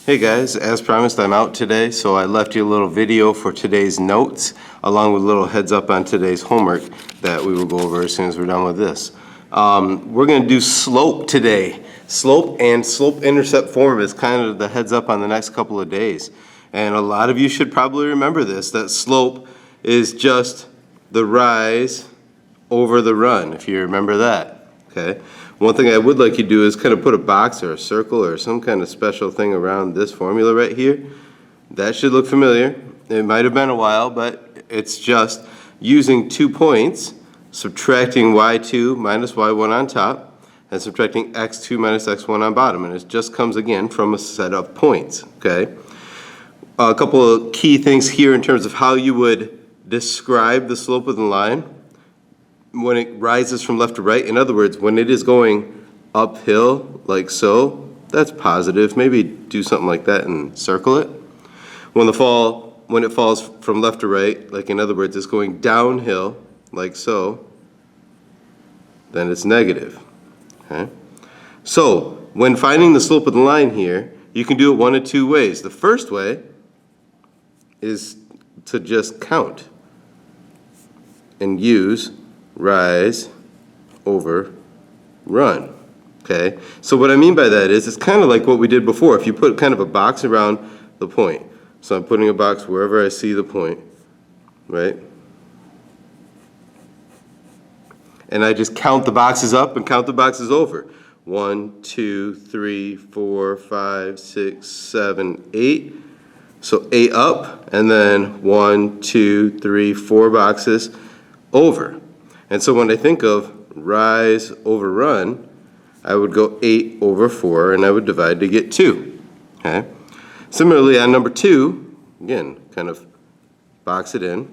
Hey guys, as promised I'm out today, so I left you a little video for today's notes along with a little heads up on today's homework that we will go over as soon as we're done with this. We're going to do slope today. Slope and slope-intercept form is kind of the heads up on the next couple of days. And a lot of you should probably remember this, that slope is just the rise over the run, if you remember that, okay? One thing I would like you to do is kind of put a box or a circle or some kind of special thing around this formula right here. That should look familiar. It might have been a while, but it's just using 2 points, subtracting y2 minus y1 on top, and subtracting x2 minus x1 on bottom. And it just comes again from a set of points, okay? A couple of key things here in terms of how you would describe the slope of the line. When it rises from left to right, in other words, when it is going uphill like so, that's positive. Maybe do something like that and circle it. When it falls from left to right, like in other words, it's going downhill like so, then it's negative. Okay? So when finding the slope of the line here, you can do it one of 2 ways. The first way is to just count and use rise over run, okay? So what I mean by that is it's kind of like what we did before. If you put kind of a box around the point. So I'm putting a box wherever I see the point, right? And I just count the boxes up and count the boxes over. 1, 2, 3, 4, 5, 6, 7, 8. So 8 up, and then 1, 2, 3, 4 boxes over. And so when I think of rise over run, I would go 8 over 4, and I would divide to get 2. Okay? Similarly, on number 2, again, kind of box it in,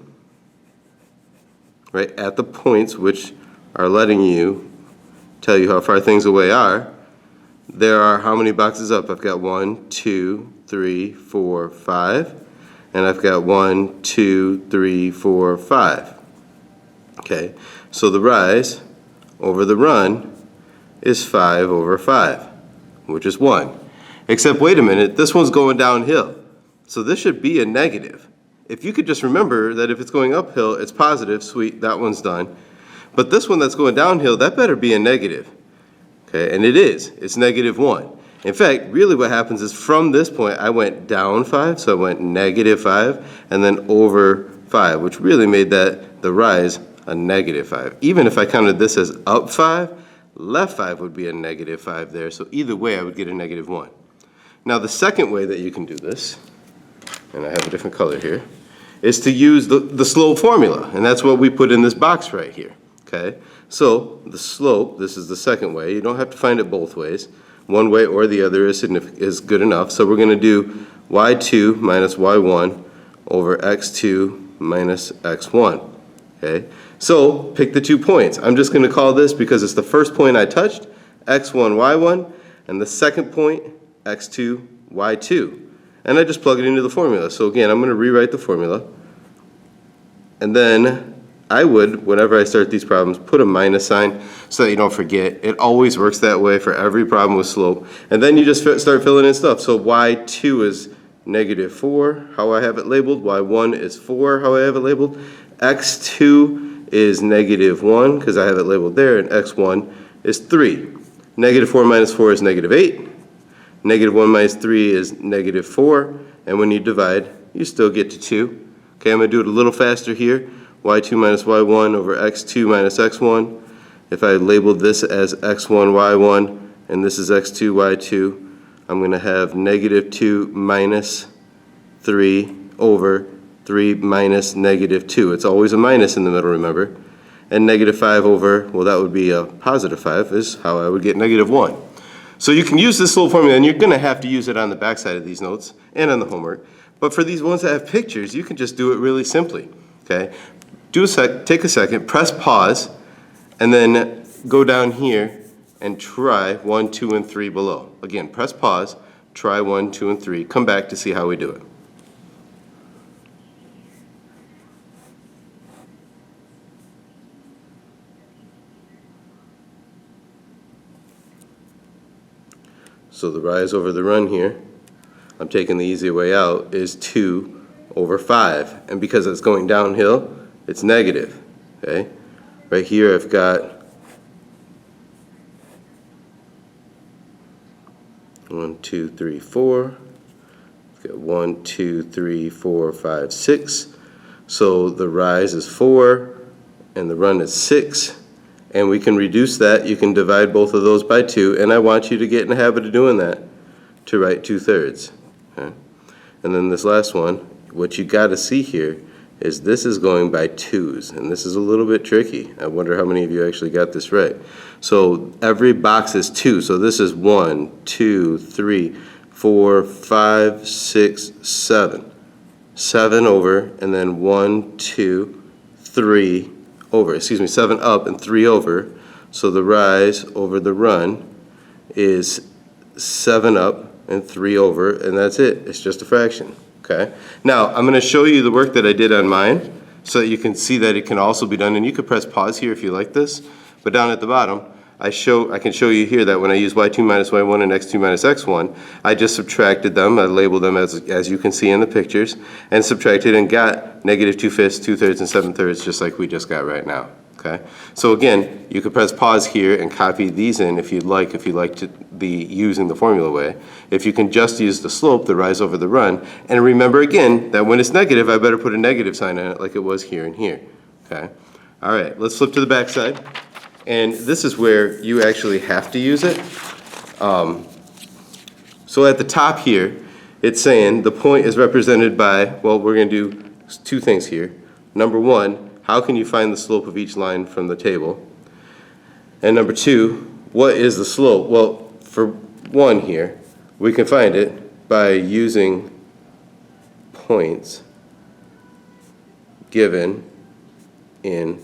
right, at the points which are letting you tell you how far things away are. There are how many boxes up? I've got 1, 2, 3, 4, 5, and I've got 1, 2, 3, 4, 5. Okay, so the rise over the run is 5 over 5, which is 1. Except, wait a minute, this one's going downhill. So this should be a negative. If you could just remember that if it's going uphill, it's positive, sweet, that one's done. But this one that's going downhill, that better be a negative. Okay, and it is. It's negative 1. In fact, really what happens is from this point, I went down 5, so I went negative 5, and then over 5, which really made that the rise a negative 5. Even if I counted this as up 5, left 5 would be a negative 5 there. So either way, I would get a negative 1. Now the second way that you can do this, and I have a different color here, is to use the slope formula. And that's what we put in this box right here. Okay? So the slope, this is the second way. You don't have to find it both ways. One way or the other is good enough. So we're going to do y2 minus y1 over x2 minus x1. Okay? So pick the 2 points. I'm just going to call this, because it's the first point I touched, x1, y1, and the second point, x2, y2. And I just plug it into the formula. So again, I'm going to rewrite the formula. And then I would, whenever I start these problems, put a minus sign so that you don't forget. It always works that way for every problem with slope. And then you just start filling in stuff. So y2 is negative 4, how I have it labeled. y1 is 4, how I have it labeled. x2 is negative 1, because I have it labeled there, and x1 is 3. Negative 4 minus 4 is negative 8. Negative 1 minus 3 is negative 4. And when you divide, you still get to 2. Okay, I'm going to do it a little faster here. y2 minus y1 over x2 minus x1. If I labeled this as x1, y1, and this is x2, y2, I'm going to have negative 2 minus 3 over 3 minus negative 2. It's always a minus in the middle, remember. And negative 5 over, well, that would be a positive 5, is how I would get negative 1. So you can use this little formula, and you're going to have to use it on the back side of these notes and on the homework. But for these ones that have pictures, you can just do it really simply. Okay? Take a second, press pause, and then go down here and try 1, 2, and 3 below. Again, press pause, try 1, 2, and 3. Come back to see how we do it. So the rise over the run here I'm taking the easy way out, is 2 over 5. And because it's going downhill, it's negative. Okay? Right here I've got 1, 2, 3, 4. I've got 1, 2, 3, 4, 5, 6. So the rise is 4 and the run is 6. And we can reduce that. You can divide both of those by 2, and I want you to get in the habit of doing that to write 2/3. Okay? And then this last one, what you got to see here is this is going by 2s, and this is a little bit tricky. I wonder how many of you actually got this right. So every box is 2, so this is 1, 2, 3, 4, 5, 6, 7. 7 over, and then 1, 2, 3 over, 7 up and 3 over. So the rise over the run is 7 up and 3 over, and that's it. It's just a fraction. Okay. Now I'm going to show you the work that I did on mine so that you can see that it can also be done. And you could press pause here if you like this. But down at the bottom, I can show you here that when I use y2 minus y1 and x2 minus x1, I just subtracted them. I labeled them as you can see in the pictures, and subtracted and got negative 2/5, 2/3, and 7/3, just like we just got right now. Okay. So again, you could press pause here and copy these in if you'd like to be using the formula way. If you can just use the slope, the rise over the run, and remember again that when it's negative, I better put a negative sign on it like it was here and here. Okay. All right. Let's flip to the back side. And this is where you actually have to use it. So at the top here, it's saying the point is represented by, well, we're going to do 2 things here. Number 1, how can you find the slope of each line from the table? And number 2, what is the slope? Well, for 1 here, we can find it by using points given in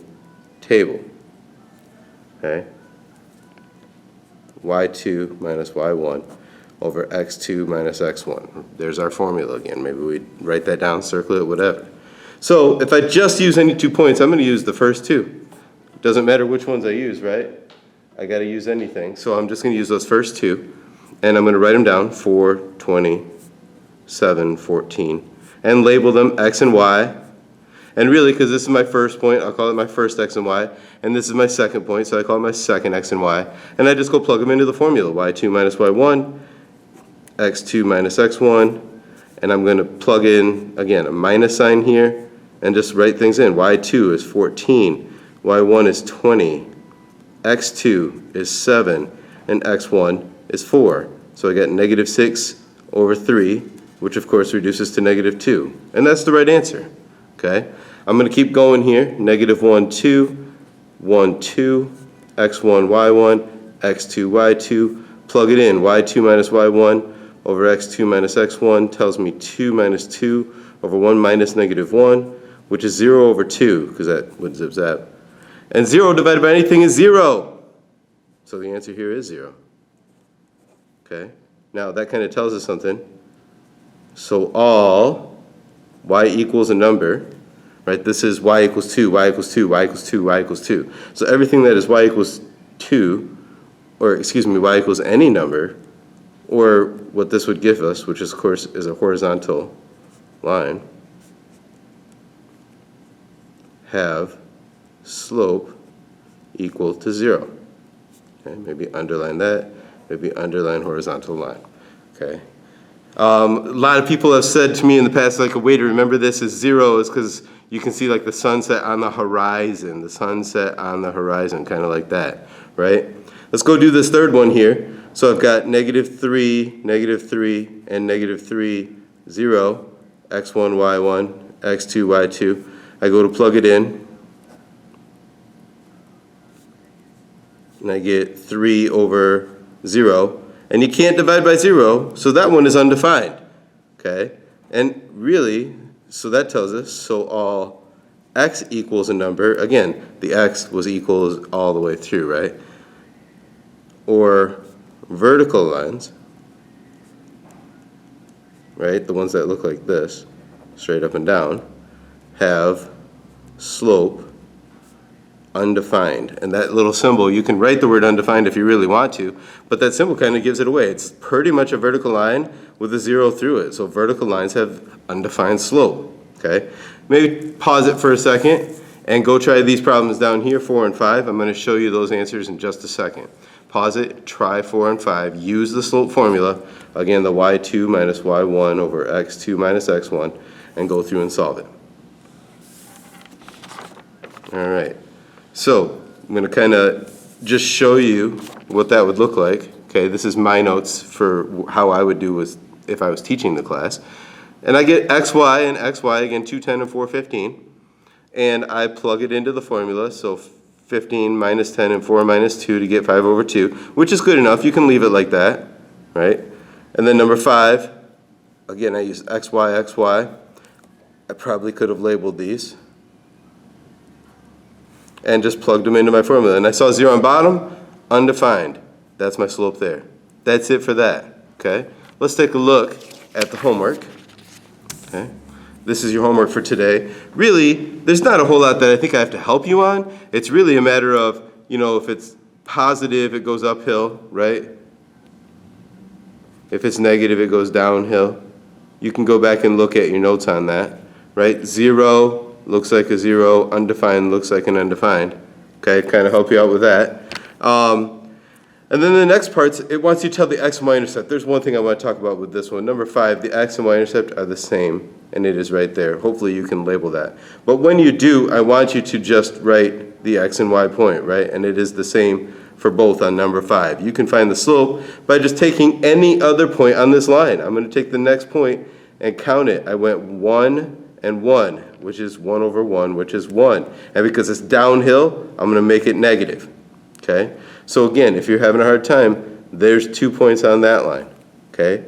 table. Okay? y2 minus y1 over x2 minus x1. There's our formula again. Maybe we write that down, circle it, whatever. So if I just use any 2 points, I'm going to use the first 2. It doesn't matter which ones I use, right? I got to use anything. So I'm just going to use those first 2, and I'm going to write them down, 4, 20, 7, 14, and label them x and y. And really, because this is my first point, I'll call it my first x and y, and this is my second point, so I call it my second x and y. And I just go plug them into the formula, y2 minus y1, x2 minus x1, and I'm going to plug in, again, a minus sign here, and just write things in. y2 is 14, y1 is 20, x2 is 7, and x1 is 4. So I got negative 6 over 3, which of course reduces to negative 2. And that's the right answer. Okay? I'm going to keep going here. Negative 1, 2, 1, 2, x1, y1, x2, y2. Plug it in. y2 minus y1 over x2 minus x1 tells me 2 minus 2 over 1 minus negative 1, which is 0 over 2, because that would zip-zap. And 0 divided by anything is 0. So the answer here is 0. Okay? Now that kind of tells us something. So all y equals a number, right? This is y equals 2, y equals 2, y equals 2, y equals 2. So everything that is y equals 2, or excuse me, y equals any number, or what this would give us, which is, of course is a horizontal line, have slope equal to 0. Okay, maybe underline that, maybe underline horizontal line. Okay. A lot of people have said to me in the past, like, a way to remember this is 0 is because you can see like the sunset on the horizon, kind of like that, right? Let's go do this third one here. So I've got negative 3, and negative 3, 0, x1, y1, x2, y2. I go to plug it in, and I get 3 over 0. And you can't divide by 0, so that one is undefined. Okay? And really, so that tells us, so all x equals a number. Again, the x was equals all the way through, right? Or vertical lines, right? The ones that look like this, straight up and down, have slope undefined. And that little symbol, you can write the word undefined if you really want to, but that symbol kind of gives it away. It's pretty much a vertical line with a zero through it. So vertical lines have undefined slope, okay? Maybe pause it for a second and go try these problems down here, 4 and 5. I'm going to show you those answers in just a second. Pause it, try 4 and 5, use the slope formula, again the y2 minus y1 over x2 minus x1, and go through and solve it. All right, so I'm going to kind of just show you what that would look like. Okay, this is my notes for how I would do if I was teaching the class. And I get xy and xy, again 2, 10, and 4, 15. And I plug it into the formula, so 15 minus 10 and 4 minus 2 to get 5 over 2, which is good enough. You can leave it like that, right? And then number 5, again, I use xy, xy. I probably could have labeled these and just plugged them into my formula. And I saw 0 on bottom, undefined. That's my slope there. That's it for that, okay? Let's take a look at the homework, okay? This is your homework for today. Really, there's not a whole lot that I think I have to help you on. It's really a matter of, if it's positive, it goes uphill, right? If it's negative, it goes downhill. You can go back and look at your notes on that, right? 0 looks like a 0, undefined looks like an undefined. Okay, kind of help you out with that. And then the next part, it wants you to tell the x and y intercept. There's one thing I want to talk about with this one. Number 5, the x and y intercept are the same, and it is right there. Hopefully you can label that. But when you do, I want you to just write the x and y point, right? And it is the same for both on number 5. You can find the slope by just taking any other point on this line. I'm going to take the next point and count it. I went 1 and 1, which is 1 over 1, which is 1. And because it's downhill, I'm going to make it negative, okay? So again, if you're having a hard time, there's 2 points on that line, okay?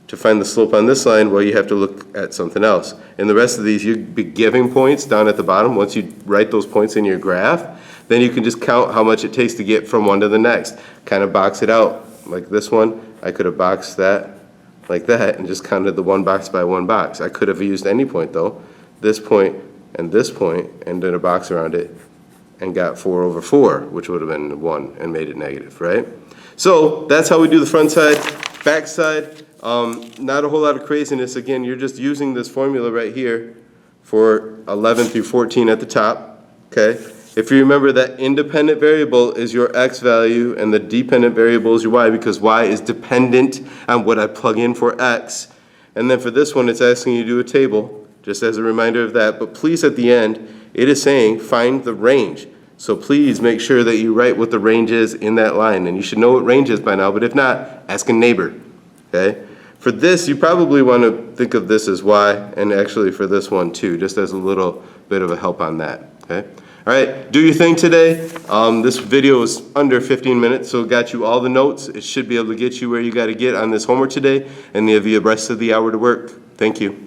To find the slope on this line, well, you have to look at something else. In the rest of these, you'd be giving points down at the bottom. Once you write those points in your graph, then you can just count how much it takes to get from one to the next. Kind of box it out. Like this one, I could have boxed that like that and just counted the one box by one box. I could have used any point though, this point, and did a box around it, and got 4 over 4, which would have been 1, and made it negative, right? So that's how we do the front side. Back side, not a whole lot of craziness. Again, you're just using this formula right here for 11 through 14 at the top, okay? If you remember that independent variable is your x value and the dependent variable is your y, because y is dependent on what I plug in for x. And then for this one, it's asking you to do a table, just as a reminder of that. But please, at the end, it is saying find the range. So please make sure that you write what the range is in that line. And you should know what range is by now, but if not, ask a neighbor, okay? For this, you probably want to think of this as y, and actually for this one too, just as a little bit of a help on that, okay? All right, do your thing today. This video is under 15 minutes, so it got you all the notes. It should be able to get you where you got to get on this homework today, and you have the rest of the hour to work. Thank you.